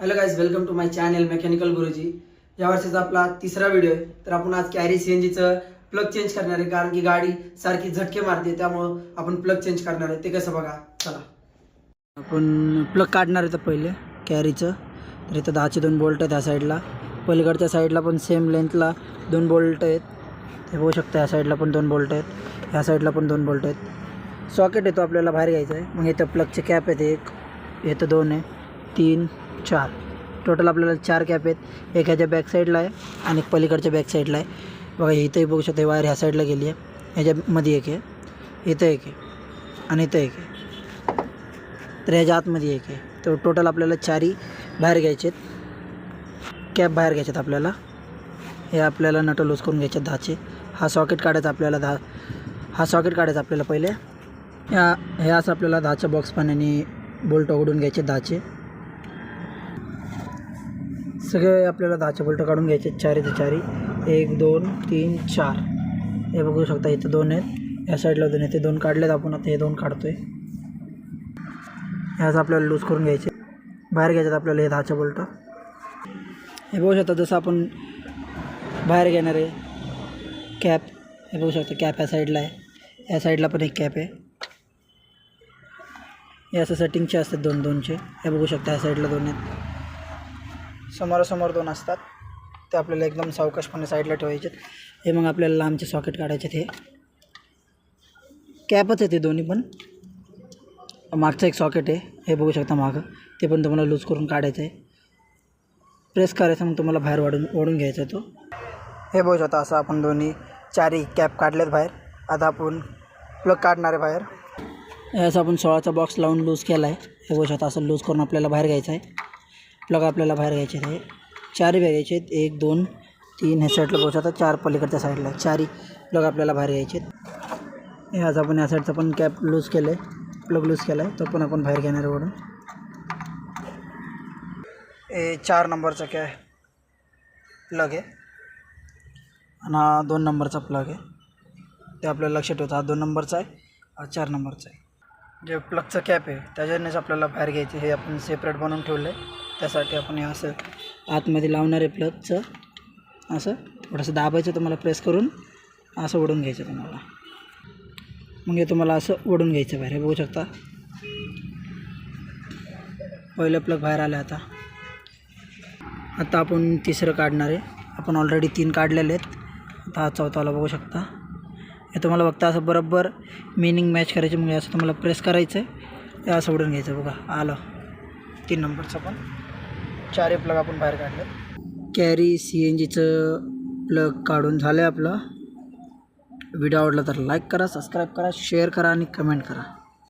Hello guys, welcome to my channel mechanical Guruji. या वर्षीचा आपला तिसरा व्हिडिओ आहे। तर आपण आज कॅरी सीएनजीचं प्लग चेंज करणार आहे, कारण की गाडी सारखी झटके मारते, त्यामुळे आपण प्लग चेंज करणार आहे। ते कसं बघा, चला आपण प्लग काढणार आहे। तर पहिले कॅरीचं, तर इथं 10चे 2 बोल्ट आहेत ह्या साईडला, पलीकडच्या साईडला पण सेम लेंथला 2 बोल्ट आहेत। हे बघू शकता, ह्या साईडला पण 2 बोल्ट आहेत, ह्या साईडला पण 2 बोल्ट आहेत। सॉकेट आहे तो आपल्याला बाहेर घ्यायचा आहे। मग इथं प्लगचे कॅप आहेत, एक इथं 2 आहे, 3 4, टोटल आपल्याला 4 कॅप आहेत। एक ह्याच्या बॅक साईडला आहे आणि एक पलीकडच्या बॅक साईडला आहे। बघा इथंही बघू शकता, वायर ह्या साईडला गेली आहे, ह्याच्यामध्ये एक आहे, इथं एक आहे आणि इथं एक आहे, तर ह्याच्या आतमध्ये एक आहे। तर टोटल आपल्याला 4ही बाहेर घ्यायचे आहेत, कॅप बाहेर घ्यायचे आहेत आपल्याला। हे आपल्याला नट लूज करून घ्यायचे 10चे। हा सॉकेट काढायचा आपल्याला, हा सॉकेट काढायचा आपल्याला पहिले। हे असं आपल्याला 10च्या बॉक्स पाण्याने बोल्ट उघडून घ्यायचे 10चे। सगळे आपल्याला 10चे बोल्ट काढून घ्यायचे, 4 ते 4ही, 1 2 3 4। हे बघू शकता, इथं 2 आहेत, या साईडला 2 आहेत, ते 2 काढलेत आपण। आता हे 2 काढतोय, ह्याच आपल्याला लूज करून घ्यायचे, बाहेर घ्यायच्यात आपल्याला हे 10चे बोल्ट। हे बघू शकता, जसं आपण बाहेर घेणार आहे कॅप, हे बघू शकता कॅप ह्या साईडला आहे, या साईडला पण एक कॅप आहे। हे असं सेटिंगचे असतात 2 2चे, हे बघू शकता ह्या साईडला 2 आहेत, समोरासमोर 2 असतात। ते आपल्याला एकदम सावकाशपणे साईडला ठेवायचे। हे मग आपल्याला लांबचे सॉकेट काढायचे, हे कॅपच आहे ते दोन्ही पण। मागचं एक सॉकेट आहे, हे बघू शकता मागं, ते पण तुम्हाला लूज करून काढायचं आहे, प्रेस करायचं, मग तुम्हाला बाहेर ओढून घ्यायचा आहे तो। हे बघू शकता, असं आपण 4ही कॅप काढलेत बाहेर। आता आपण प्लग काढणार आहे बाहेर। असं आपण 16चा बॉक्स लावून लूज केला आहे, हे बघू शकता, असं लूज करून आपल्याला बाहेर घ्यायचं आहे। प्लग आपल्याला बाहेर घ्यायचे आहेत, 4ही बाहेर घ्यायचे आहेत, 1 2 3 ह्या साईडला बघू शकता, 4 पलीकडच्या साईडला, 4ही प्लग आपल्याला बाहेर घ्यायचे आहेत। हे आज आपण या साईडचा पण कॅप लूज केलं आहे, प्लग लूज केला आहे, तो पण आपण बाहेर घेणार आहे ओढून। हे 4 नंबरचा प्लग आहे आणि हा 2 नंबरचा प्लग आहे, ते आपल्याला लक्षात ठेवायचं। हा 2 नंबरचा आहे, हा 4 नंबरचा आहे। जे प्लगचं कॅप आहे त्याच्यानेच आपल्याला बाहेर घ्यायचे, हे आपण सेपरेट बनवून ठेवलं आहे। त्यासाठी आपण हे असं आतमध्ये लावणार आहे प्लगचं, असं थोडंसं दाबायचं, तुम्हाला प्रेस करून असं ओढून घ्यायचं तुम्हाला। मग हे तुम्हाला असं ओढून घ्यायचं बाहेर, हे बघू शकता, पहिलं प्लग बाहेर आलं। आता आपण तिसरं काढणार आहे। आपण ऑलरेडी 3 काढलेले आहेत, आता हा चौथाला बघू शकता। हे तुम्हाला बघता असं बरोबर मिनिंग मॅच करायची, मग असं तुम्हाला प्रेस करायचं आहे, हे असं ओढून घ्यायचं। बघा आलं 3 नंबरचं पण। 4ही प्लग आपण बाहेर काढले। कॅरी सीएनजीचं प्लग काढून झालं आहे आपलं। व्हिडिओ आवडला तर लाईक करा, सबस्क्राईब करा, शेअर करा आणि कमेंट करा।